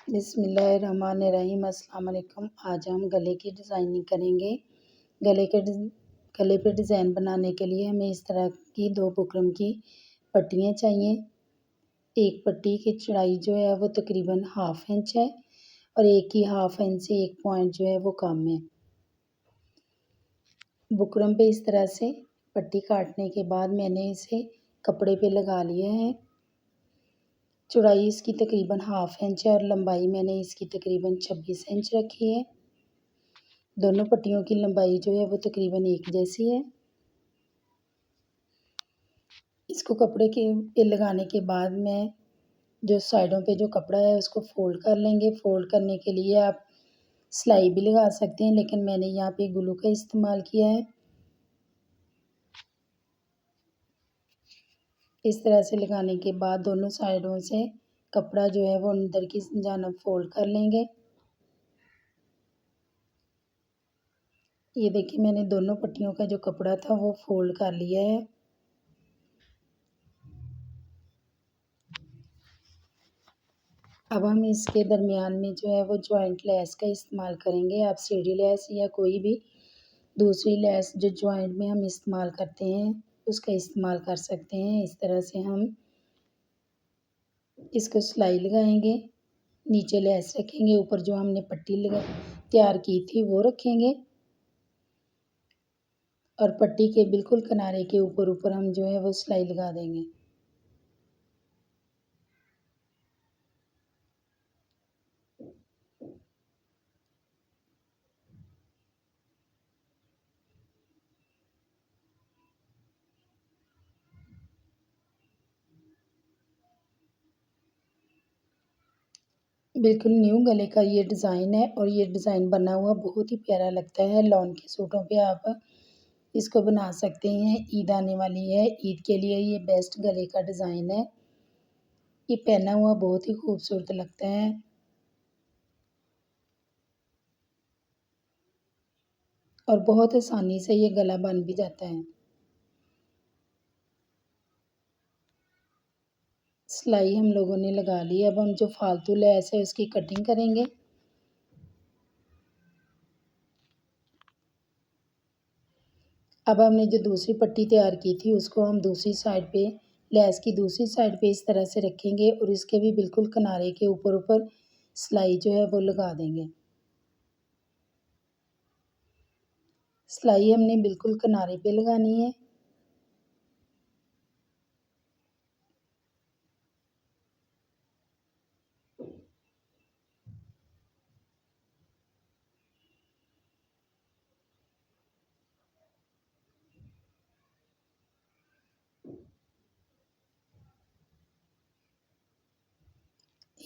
बिस्मिल्लाहिर्रहमानिर्रहीम। अस्सलाम वालेकुम। आज हम गले की डिज़ाइनिंग करेंगे। गले के गले पे डिज़ाइन बनाने के लिए हमें इस तरह की 2 बुकरम की पट्टियाँ चाहिए। एक पट्टी की चौड़ाई जो है वो तकरीबन ½ इंच है और एक की ½ इंच से 1 पॉइंट जो है वो कम है। बुकरम पे इस तरह से पट्टी काटने के बाद मैंने इसे कपड़े पे लगा लिया है। चौड़ाई इसकी तकरीबन ½ इंच है और लंबाई मैंने इसकी तकरीबन 26 इंच रखी है। दोनों पट्टियों की लंबाई जो है वो तकरीबन एक जैसी है। इसको कपड़े के पे लगाने के बाद मैं जो साइडों पे जो कपड़ा है उसको फ़ोल्ड कर लेंगे। फ़ोल्ड करने के लिए आप सिलाई भी लगा सकते हैं, लेकिन मैंने यहाँ पे ग्लू का इस्तेमाल किया है। इस तरह से लगाने के बाद दोनों साइडों से कपड़ा जो है वो अंदर की जानिब फ़ोल्ड कर लेंगे। ये देखिए मैंने दोनों पट्टियों का जो कपड़ा था वो फ़ोल्ड कर लिया है। अब हम इसके दरमियान में जो है वो जॉइंट लेस का इस्तेमाल करेंगे। आप सीढ़ी लेस या कोई भी दूसरी लेस जो जॉइंट में हम इस्तेमाल करते हैं उसका इस्तेमाल कर सकते हैं। इस तरह से हम इसको सिलाई लगाएंगे, नीचे लेस रखेंगे, ऊपर जो हमने पट्टी तैयार की थी वो रखेंगे और पट्टी के बिल्कुल किनारे के ऊपर हम जो है वो सिलाई लगा देंगे। बिल्कुल न्यू गले का ये डिज़ाइन है और ये डिज़ाइन बना हुआ बहुत ही प्यारा लगता है। लॉन के सूटों पे आप इसको बना सकते हैं। ईद आने वाली है, ईद के लिए ये बेस्ट गले का डिज़ाइन है। ये पहना हुआ बहुत ही खूबसूरत लगता है और बहुत आसानी से ये गला बन भी जाता है। सिलाई हम लोगों ने लगा ली। अब हम जो फालतू लेस है उसकी कटिंग करेंगे। अब हमने जो दूसरी पट्टी तैयार की थी उसको हम दूसरी साइड पे लेस की दूसरी साइड पे इस तरह से रखेंगे और इसके भी बिल्कुल किनारे के ऊपर सिलाई जो है वो लगा देंगे। सिलाई हमने बिल्कुल किनारे पे लगानी है।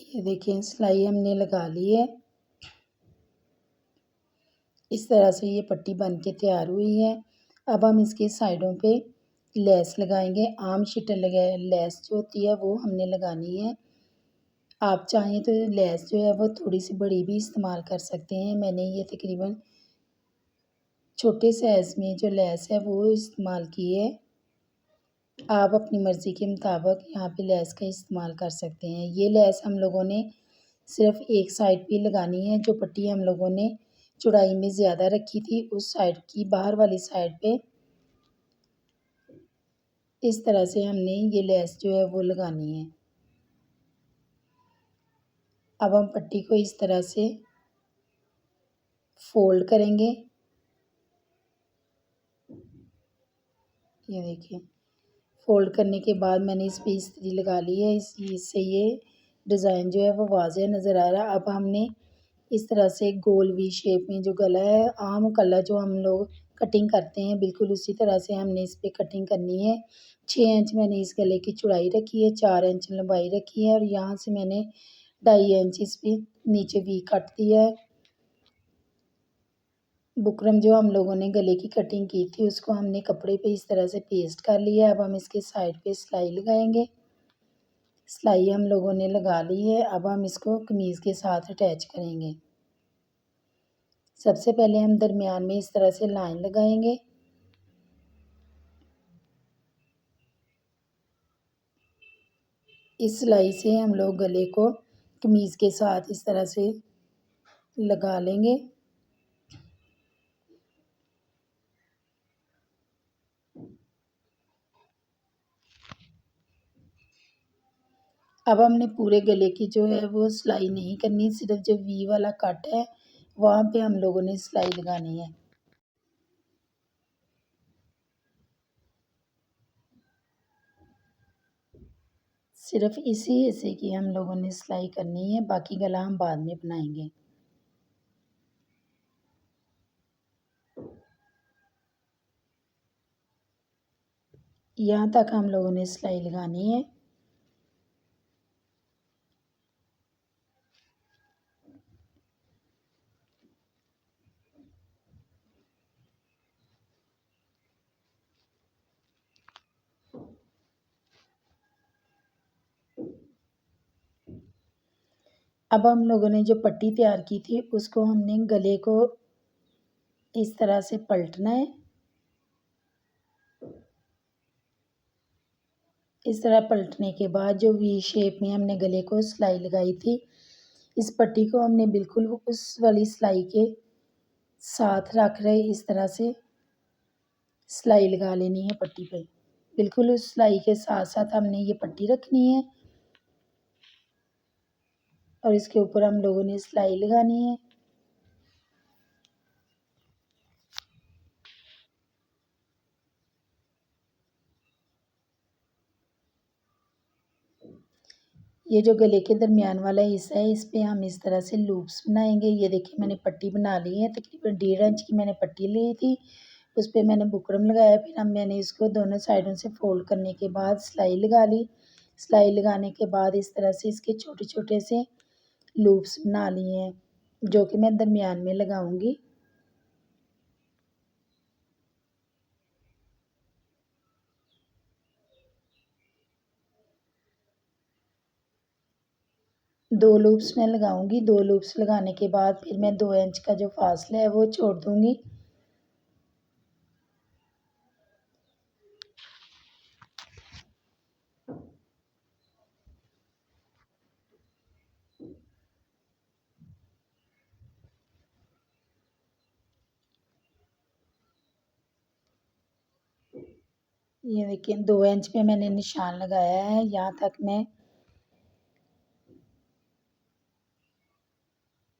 ये देखिए सिलाई हमने लगा ली है। इस तरह से ये पट्टी बन के तैयार हुई है। अब हम इसके साइडों पे लेस लगाएंगे। आम शिटर लगाए लेस जो होती है वो हमने लगानी है। आप चाहें तो लेस जो है वो थोड़ी सी बड़ी भी इस्तेमाल कर सकते हैं। मैंने ये तकरीबन छोटे साइज़ में जो लेस है वो इस्तेमाल की है। आप अपनी मर्ज़ी के मुताबिक यहाँ पे लेस का इस्तेमाल कर सकते हैं। ये लेस हम लोगों ने सिर्फ़ एक साइड पे लगानी है। जो पट्टी हम लोगों ने चौड़ाई में ज़्यादा रखी थी उस साइड की बाहर वाली साइड पे इस तरह से हमने ये लेस जो है वो लगानी है। अब हम पट्टी को इस तरह से फ़ोल्ड करेंगे। ये देखिए फ़ोल्ड करने के बाद मैंने इस पे इस्त्री लगा ली है। इससे ये डिज़ाइन जो है वो वाज़ेह नज़र आ रहा है। अब हमने इस तरह से गोल वी शेप में जो गला है, आम गला जो हम लोग कटिंग करते हैं बिल्कुल उसी तरह से हमने इस पे कटिंग करनी है। 6 इंच मैंने इस गले की चौड़ाई रखी है, 4 इंच लंबाई रखी है और यहाँ से मैंने 2.5 इंच इस पे नीचे वी कट दिया है। बुकरम जो हम लोगों ने गले की कटिंग की थी उसको हमने कपड़े पे इस तरह से पेस्ट कर लिया है। अब हम इसके साइड पे सिलाई लगाएंगे। सिलाई हम लोगों ने लगा ली है। अब हम इसको कमीज़ के साथ अटैच करेंगे। सबसे पहले हम दरमियान में इस तरह से लाइन लगाएंगे। इस सिलाई से हम लोग गले को कमीज़ के साथ इस तरह से लगा लेंगे। अब हमने पूरे गले की जो है वो सिलाई नहीं करनी, सिर्फ जो वी वाला कट है वहाँ पे हम लोगों ने सिलाई लगानी है। सिर्फ इसी हिस्से की हम लोगों ने सिलाई करनी है, बाकी गला हम बाद में बनाएंगे। यहाँ तक हम लोगों ने सिलाई लगानी है। अब हम लोगों ने जो पट्टी तैयार की थी उसको हमने गले को इस तरह से पलटना है। इस तरह पलटने के बाद जो वी शेप में हमने गले को सिलाई लगाई थी, इस पट्टी को हमने बिल्कुल उस वाली सिलाई के साथ रख रहे इस तरह से सिलाई लगा लेनी है पट्टी पे। बिल्कुल उस सिलाई के साथ साथ हमने ये पट्टी रखनी है और इसके ऊपर हम लोगों ने सिलाई लगानी है। ये जो गले के दरमियान वाला हिस्सा है इस पे हम इस तरह से लूप्स बनाएंगे। ये देखिए मैंने पट्टी बना ली है, तकरीबन 1.5 इंच की मैंने पट्टी ली थी, उस पर मैंने बुकरम लगाया। फिर हम मैंने इसको दोनों साइडों से फोल्ड करने के बाद सिलाई लगा ली। सिलाई लगाने के बाद इस तरह से इसके छोटे छोटे से लूप्स बना लिए हैं जो कि मैं दरमियान में लगाऊंगी। दो लूप्स मैं लगाऊंगी। 2 लूप्स लगाने के बाद फिर मैं 2 इंच का जो फासला है वो छोड़ दूंगी। ये देखिए 2 इंच पे मैंने निशान लगाया है। यहाँ तक मैं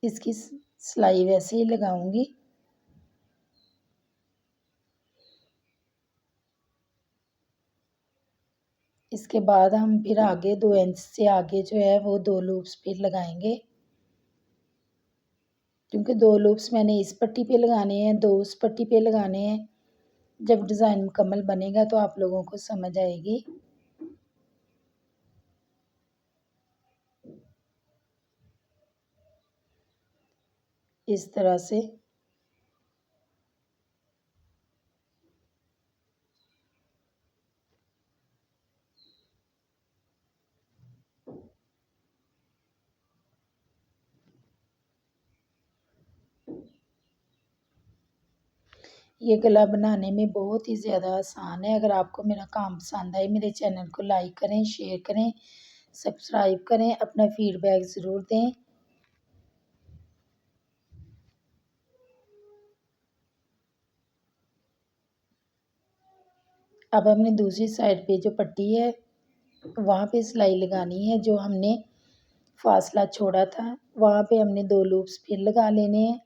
इसकी सिलाई वैसे ही लगाऊंगी। इसके बाद हम फिर आगे 2 इंच से आगे जो है वो 2 लूप्स फिर लगाएंगे, क्योंकि 2 लूप्स मैंने इस पट्टी पे लगाने हैं, 2 उस पट्टी पे लगाने हैं। जब डिज़ाइन मुकम्मल बनेगा तो आप लोगों को समझ आएगी। इस तरह से ये गला बनाने में बहुत ही ज़्यादा आसान है। अगर आपको मेरा काम पसंद आए मेरे चैनल को लाइक करें, शेयर करें, सब्सक्राइब करें, अपना फीडबैक ज़रूर दें। अब हमने दूसरी साइड पे जो पट्टी है वहाँ पे सिलाई लगानी है। जो हमने फासला छोड़ा था वहाँ पे हमने 2 लूप्स फिर लगा लेने हैं।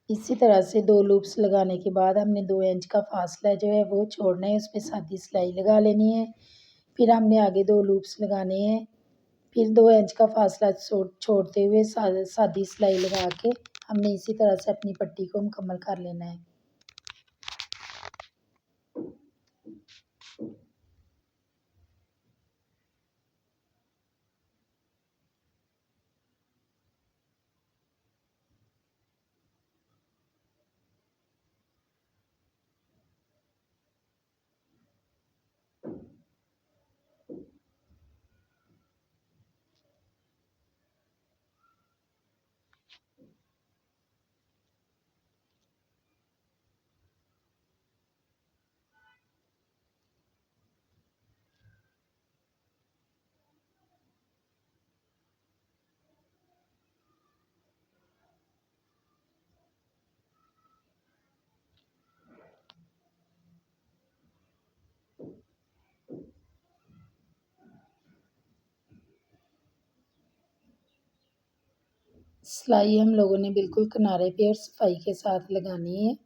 इसी तरह से 2 लूप्स लगाने के बाद हमने 2 इंच का फासला जो है वो छोड़ना है, उस पे सादी सिलाई लगा लेनी है। फिर हमने आगे 2 लूप्स लगाने हैं, फिर 2 इंच का फासला छोड़ते हुए सादी सिलाई लगा के हमने इसी तरह से अपनी पट्टी को मुकम्मल कर लेना है। सिलाई हम लोगों ने बिल्कुल किनारे पे और सफाई के साथ लगानी है।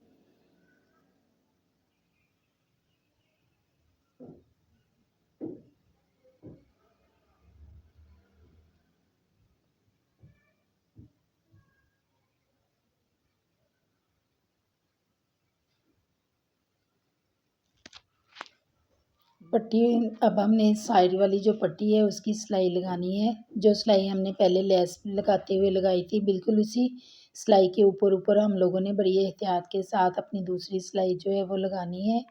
पट्टी अब हमने साइड वाली जो पट्टी है उसकी सिलाई लगानी है। जो सिलाई हमने पहले लेस लगाते हुए लगाई थी, बिल्कुल उसी सिलाई के ऊपर ऊपर हम लोगों ने बड़ी एहतियात के साथ अपनी दूसरी सिलाई जो है वो लगानी है।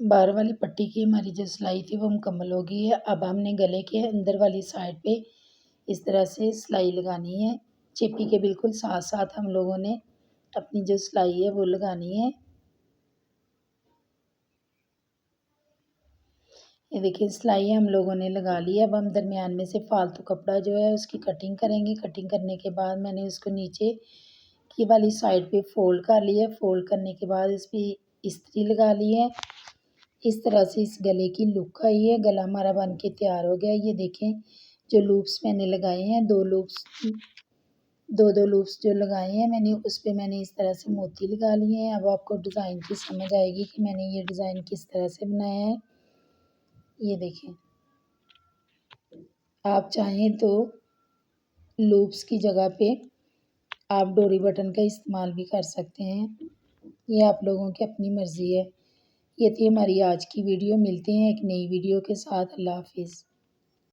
बाहर वाली पट्टी की हमारी जो सिलाई थी वो मुकम्मल हो गई है। अब हमने गले के अंदर वाली साइड पे इस तरह से सिलाई लगानी है। चेपी के बिल्कुल साथ साथ हम लोगों ने अपनी जो सिलाई है वो लगानी है। ये देखिए सिलाई हम लोगों ने लगा ली है। अब हम दरमियान में से फालतू कपड़ा जो है उसकी कटिंग करेंगे। कटिंग करने के बाद मैंने उसको नीचे की वाली साइड पे फोल्ड कर लिया है। फोल्ड करने के बाद इस पे इस्त्री लगा ली है। इस तरह से इस गले की लुक आई है। गला हमारा बन के तैयार हो गया। ये देखें जो लूप्स मैंने लगाए हैं, दो लूप्स जो लगाए हैं मैंने, उस पे मैंने इस तरह से मोती लगा लिए हैं। अब आपको डिज़ाइन की समझ आएगी कि मैंने ये डिज़ाइन किस तरह से बनाया है। ये देखें, आप चाहें तो लूप्स की जगह पे आप डोरी बटन का इस्तेमाल भी कर सकते हैं। ये आप लोगों की अपनी मर्ज़ी है। ये थी हमारी आज की वीडियो। मिलते हैं एक नई वीडियो के साथ। अल्लाह हाफ़िज़।